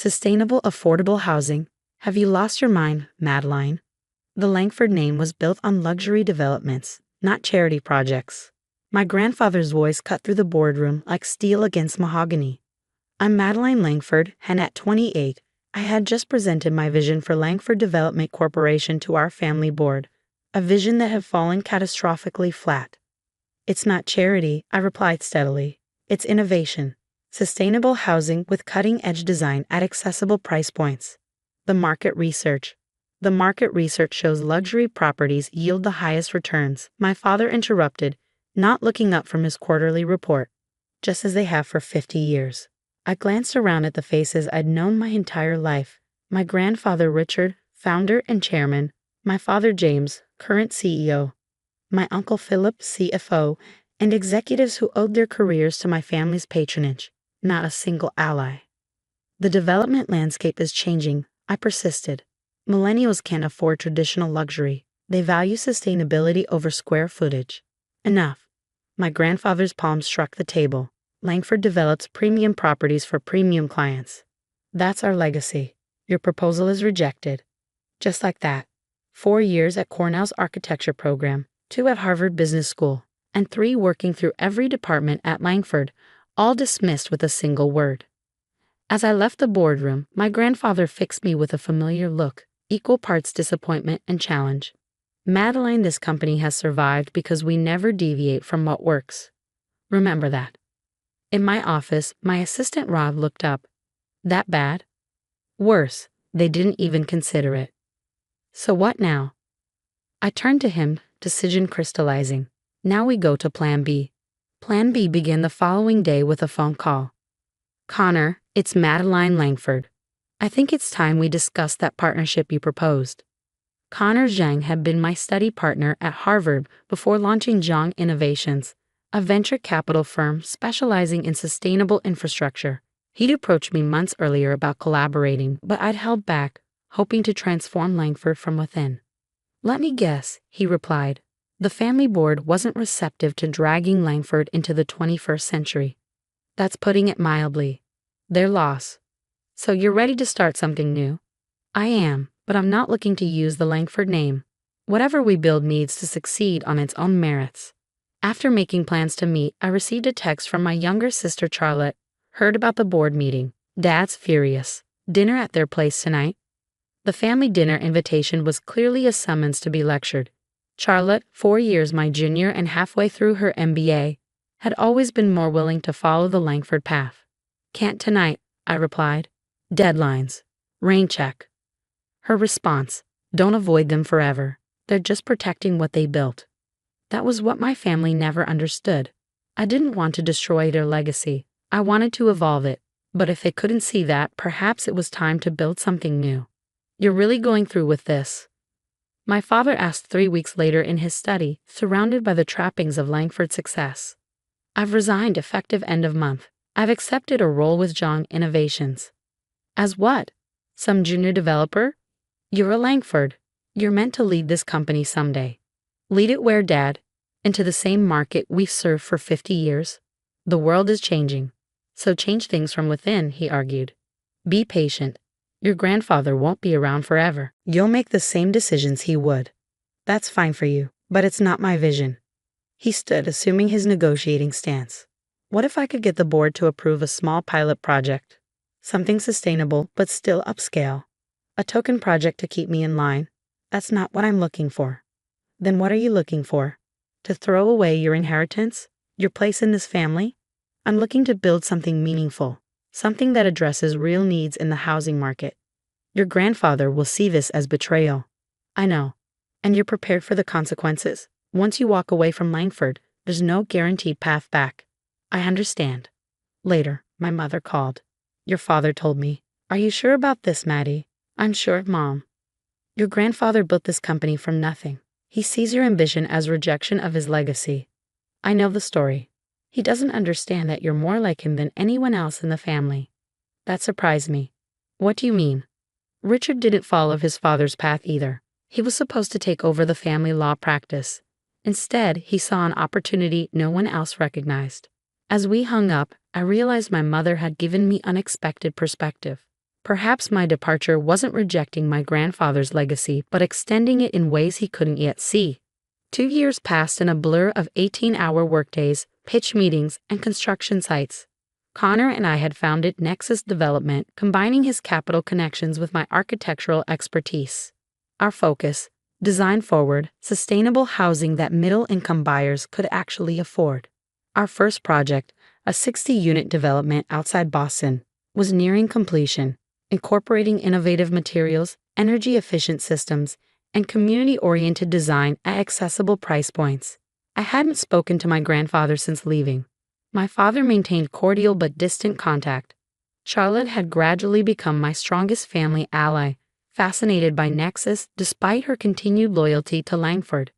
Sustainable, affordable housing. Have you lost your mind, Madeline? The Langford name was built on luxury developments, not charity projects. My grandfather's voice cut through the boardroom like steel against mahogany. I'm Madeline Langford, and at 28, I had just presented my vision for Langford Development Corporation to our family board, a vision that had fallen catastrophically flat. It's not charity, I replied steadily. It's innovation. Sustainable housing with cutting-edge design at accessible price points. The market research shows luxury properties yield the highest returns, my father interrupted, not looking up from his quarterly report, just as they have for 50 years. I glanced around at the faces I'd known my entire life. My grandfather Richard, founder and chairman, my father James, current CEO, my uncle Philip, CFO, and executives who owed their careers to my family's patronage, not a single ally. The development landscape is changing, I persisted. Millennials can't afford traditional luxury. They value sustainability over square footage. Enough. My grandfather's palm struck the table. Langford develops premium properties for premium clients. That's our legacy. Your proposal is rejected. Just like that. 4 years at Cornell's architecture program, 2 at Harvard Business School, and 3 working through every department at Langford, all dismissed with a single word. As I left the boardroom, my grandfather fixed me with a familiar look, equal parts disappointment and challenge. Madeline, this company has survived because we never deviate from what works. Remember that. In my office, my assistant Rob looked up. That bad? Worse, they didn't even consider it. So what now? I turned to him, decision crystallizing. Now we go to Plan B. Plan B began the following day with a phone call. Connor, it's Madeline Langford. I think it's time we discuss that partnership you proposed. Connor Zhang had been my study partner at Harvard before launching Zhang Innovations, a venture capital firm specializing in sustainable infrastructure. He'd approached me months earlier about collaborating, but I'd held back, hoping to transform Langford from within. Let me guess, he replied. The family board wasn't receptive to dragging Langford into the 21st century. That's putting it mildly. Their loss. So you're ready to start something new? I am, but I'm not looking to use the Langford name. Whatever we build needs to succeed on its own merits. After making plans to meet, I received a text from my younger sister Charlotte. Heard about the board meeting. Dad's furious. Dinner at their place tonight? The family dinner invitation was clearly a summons to be lectured. Charlotte, 4 years my junior and halfway through her MBA, had always been more willing to follow the Langford path. Can't tonight, I replied. Deadlines. Rain check. Her response, don't avoid them forever. They're just protecting what they built. That was what my family never understood. I didn't want to destroy their legacy. I wanted to evolve it. But if they couldn't see that, perhaps it was time to build something new. You're really going through with this? My father asked 3 weeks later in his study, surrounded by the trappings of Langford's success. I've resigned effective end of month. I've accepted a role with Zhang Innovations. As what? Some junior developer? You're a Langford. You're meant to lead this company someday. Lead it where, Dad? Into the same market we've served for 50 years? The world is changing. So change things from within, he argued. Be patient. Your grandfather won't be around forever. You'll make the same decisions he would. That's fine for you, but it's not my vision. He stood, assuming his negotiating stance. What if I could get the board to approve a small pilot project? Something sustainable, but still upscale. A token project to keep me in line. That's not what I'm looking for. Then what are you looking for? To throw away your inheritance? Your place in this family? I'm looking to build something meaningful. Something that addresses real needs in the housing market. Your grandfather will see this as betrayal. I know. And you're prepared for the consequences. Once you walk away from Langford, there's no guaranteed path back. I understand. Later, my mother called. Your father told me. Are you sure about this, Maddie? I'm sure, Mom. Your grandfather built this company from nothing. He sees your ambition as rejection of his legacy. I know the story. He doesn't understand that you're more like him than anyone else in the family. That surprised me. What do you mean? Richard didn't follow his father's path either. He was supposed to take over the family law practice. Instead, he saw an opportunity no one else recognized. As we hung up, I realized my mother had given me unexpected perspective. Perhaps my departure wasn't rejecting my grandfather's legacy, but extending it in ways he couldn't yet see. 2 years passed in a blur of 18-hour workdays, pitch meetings, and construction sites. Connor and I had founded Nexus Development, combining his capital connections with my architectural expertise. Our focus: design forward, sustainable housing that middle-income buyers could actually afford. Our first project, a 60-unit development outside Boston, was nearing completion, incorporating innovative materials, energy-efficient systems, and community-oriented design at accessible price points. I hadn't spoken to my grandfather since leaving. My father maintained cordial but distant contact. Charlotte had gradually become my strongest family ally, fascinated by Nexus despite her continued loyalty to Langford.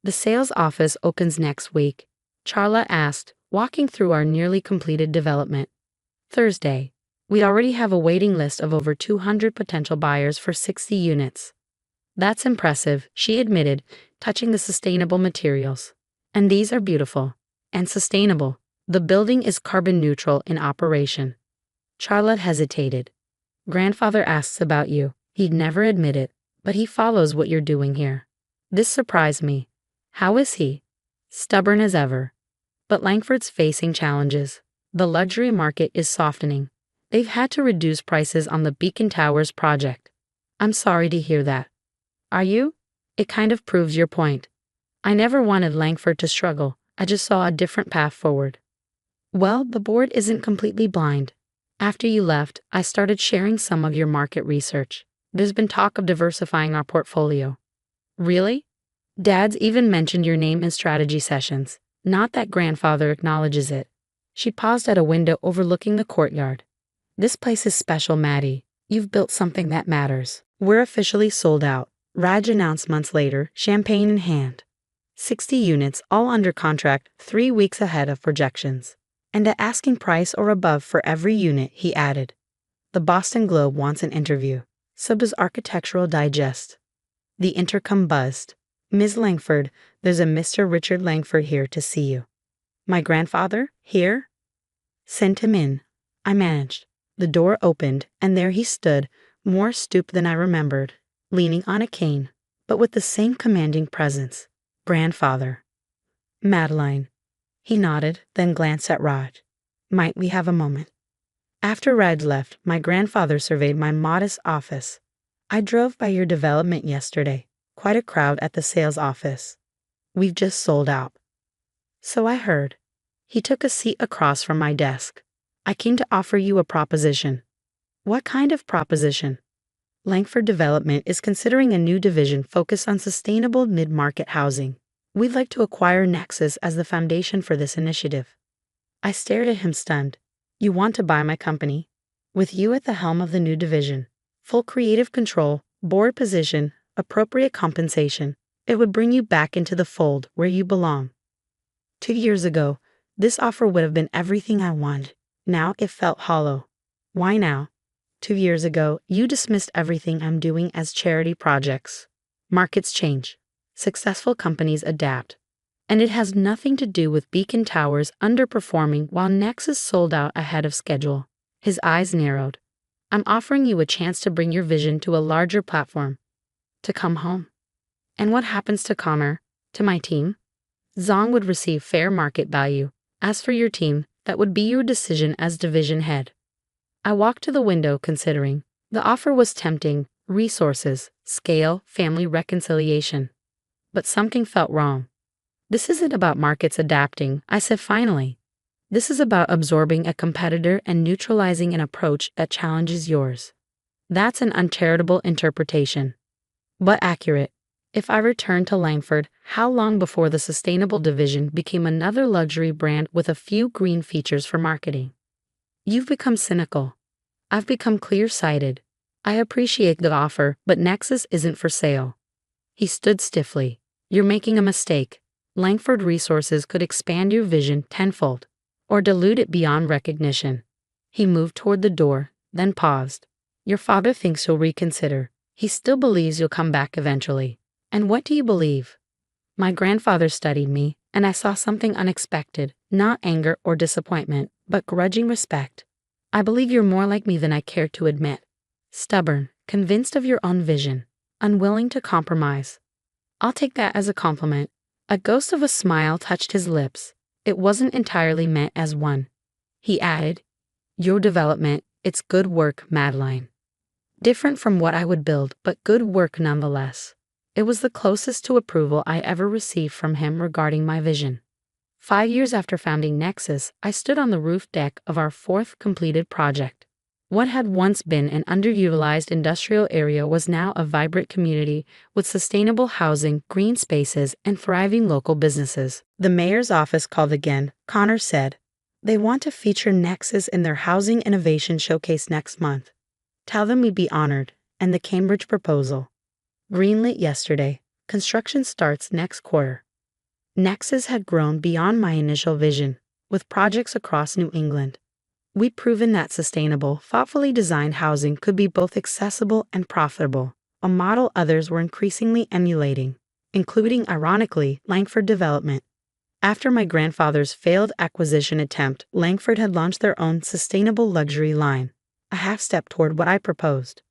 "The sales office opens next week," Charlotte asked, walking through our nearly completed development. "Thursday. We already have a waiting list of over 200 potential buyers for 60 units. "That's impressive," she admitted, touching the sustainable materials. "And these are beautiful. And sustainable. The building is carbon neutral in operation." Charlotte hesitated. "Grandfather asks about you. He'd never admit it, but he follows what you're doing here." This surprised me. "How is he?" "Stubborn as ever. But Langford's facing challenges. The luxury market is softening. They've had to reduce prices on the Beacon Towers project." "I'm sorry to hear that." "Are you? It kind of proves your point. I never wanted Langford to struggle. I just saw a different path forward." "Well, the board isn't completely blind. After you left, I started sharing some of your market research. There's been talk of diversifying our portfolio." "Really?" "Dad's even mentioned your name in strategy sessions. Not that grandfather acknowledges it." She paused at a window overlooking the courtyard. "This place is special, Maddie. You've built something that matters." "We're officially sold out," Raj announced months later, champagne in hand. 60 units, all under contract, 3 weeks ahead of projections. "And at asking price or above for every unit," he added. "The Boston Globe wants an interview. So does Architectural Digest." The intercom buzzed. "Ms. Langford, there's a Mr. Richard Langford here to see you." "My grandfather? Here?" "Send him in," I managed. The door opened, and there he stood, more stooped than I remembered, leaning on a cane, but with the same commanding presence. "Grandfather." "Madeline." He nodded, then glanced at Raj. "Might we have a moment?" After Raj left, my grandfather surveyed my modest office. "I drove by your development yesterday. Quite a crowd at the sales office. We've just sold out." "So I heard." He took a seat across from my desk. "I came to offer you a proposition." "What kind of proposition?" "Langford Development is considering a new division focused on sustainable mid-market housing. We'd like to acquire Nexus as the foundation for this initiative." I stared at him stunned. "You want to buy my company?" "With you at the helm of the new division. Full creative control, board position, appropriate compensation. It would bring you back into the fold where you belong." 2 years ago, this offer would have been everything I wanted. Now it felt hollow. "Why now?" 2 years ago, you dismissed everything I'm doing as charity projects. Markets change. Successful companies adapt. And it has nothing to do with Beacon Towers underperforming while Nexus sold out ahead of schedule. His eyes narrowed. "I'm offering you a chance to bring your vision to a larger platform. To come home." "And what happens to Connor? To my team?" "Zong would receive fair market value. As for your team, that would be your decision as division head." I walked to the window, considering. The offer was tempting: resources, scale, family reconciliation. But something felt wrong. "This isn't about markets adapting," I said finally. "This is about absorbing a competitor and neutralizing an approach that challenges yours." That's an uncharitable interpretation, but accurate. If I returned to Langford, how long before the sustainable division became another luxury brand with a few green features for marketing? "You've become cynical." "I've become clear-sighted. I appreciate the offer, but Nexus isn't for sale." He stood stiffly. "You're making a mistake. Langford Resources could expand your vision tenfold, or dilute it beyond recognition." He moved toward the door, then paused. "Your father thinks you'll reconsider. He still believes you'll come back eventually." "And what do you believe?" My grandfather studied me, and I saw something unexpected, not anger or disappointment, but grudging respect. "I believe you're more like me than I care to admit." stubborn, convinced of your own vision, unwilling to compromise. I'll take that as a compliment. A ghost of a smile touched his lips. It wasn't entirely meant as one. He added, "Your development, it's good work, Madeline." Different from what I would build, but good work nonetheless. It was the closest to approval I ever received from him regarding my vision. 5 years after founding Nexus, I stood on the roof deck of our fourth completed project. What had once been an underutilized industrial area was now a vibrant community with sustainable housing, green spaces, and thriving local businesses. The mayor's office called again, Connor said. They want to feature Nexus in their Housing Innovation Showcase next month. Tell them we'd be honored, and the Cambridge proposal. Greenlit yesterday. Construction starts next quarter. Nexus had grown beyond my initial vision, with projects across New England. We'd proven that sustainable, thoughtfully designed housing could be both accessible and profitable, a model others were increasingly emulating, including, ironically, Langford Development. After my grandfather's failed acquisition attempt, Langford had launched their own sustainable luxury line, a half step toward what I proposed.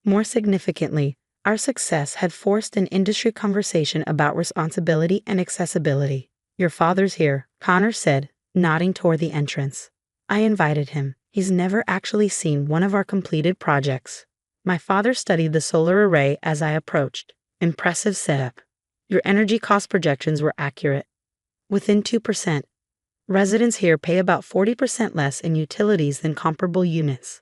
More significantly, our success had forced an industry conversation about responsibility and accessibility. Your father's here, Connor said, nodding toward the entrance. I invited him. He's never actually seen one of our completed projects. My father studied the solar array as I approached. Impressive setup. Your energy cost projections were accurate. Within 2%. Residents here pay about 40% less in utilities than comparable units.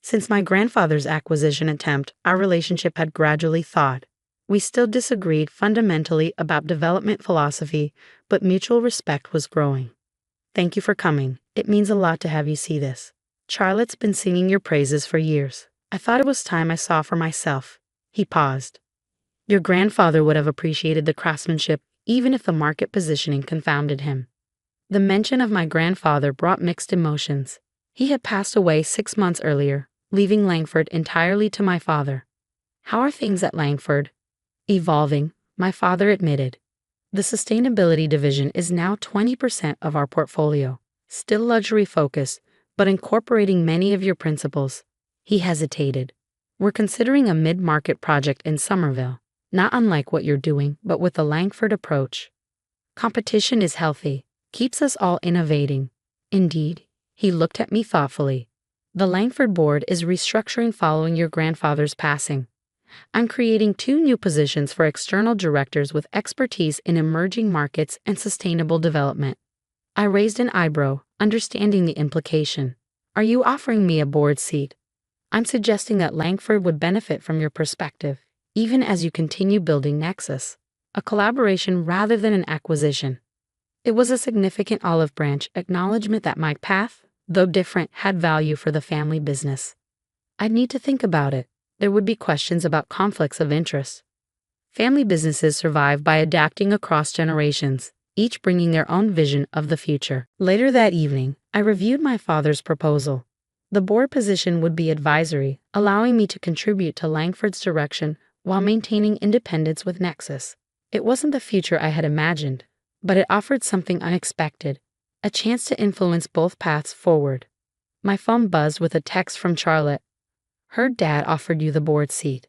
Since my grandfather's acquisition attempt, our relationship had gradually thawed. We still disagreed fundamentally about development philosophy, but mutual respect was growing. Thank you for coming. It means a lot to have you see this. Charlotte's been singing your praises for years. I thought it was time I saw for myself. He paused. Your grandfather would have appreciated the craftsmanship, even if the market positioning confounded him. The mention of my grandfather brought mixed emotions. He had passed away 6 months earlier, leaving Langford entirely to my father. How are things at Langford? Evolving, my father admitted. The sustainability division is now 20% of our portfolio, still luxury focused, but incorporating many of your principles. He hesitated. We're considering a mid-market project in Somerville, not unlike what you're doing, but with a Langford approach. Competition is healthy, keeps us all innovating. Indeed, he looked at me thoughtfully. The Langford board is restructuring following your grandfather's passing. I'm creating 2 new positions for external directors with expertise in emerging markets and sustainable development. I raised an eyebrow, understanding the implication. Are you offering me a board seat? I'm suggesting that Langford would benefit from your perspective, even as you continue building Nexus, a collaboration rather than an acquisition. It was a significant olive branch acknowledgement that my path, though different, had value for the family business. I'd need to think about it. There would be questions about conflicts of interest. Family businesses survive by adapting across generations, each bringing their own vision of the future. Later that evening, I reviewed my father's proposal. The board position would be advisory, allowing me to contribute to Langford's direction while maintaining independence with Nexus. It wasn't the future I had imagined, but it offered something unexpected, a chance to influence both paths forward. My phone buzzed with a text from Charlotte. Her dad offered you the board seat.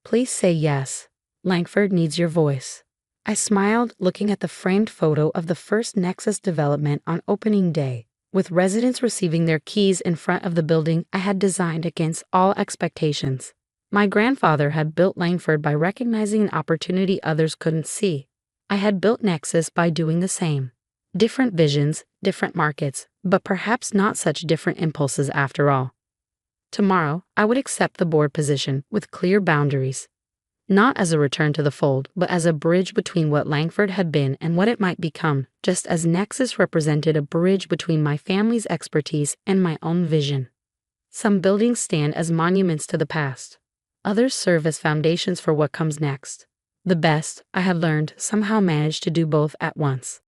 Please say yes. Langford needs your voice. I smiled, looking at the framed photo of the first Nexus development on opening day, with residents receiving their keys in front of the building I had designed against all expectations. My grandfather had built Langford by recognizing an opportunity others couldn't see. I had built Nexus by doing the same. Different visions, different markets, but perhaps not such different impulses after all. Tomorrow, I would accept the board position with clear boundaries. Not as a return to the fold, but as a bridge between what Langford had been and what it might become, just as Nexus represented a bridge between my family's expertise and my own vision. Some buildings stand as monuments to the past. Others serve as foundations for what comes next. The best, I had learned, somehow managed to do both at once.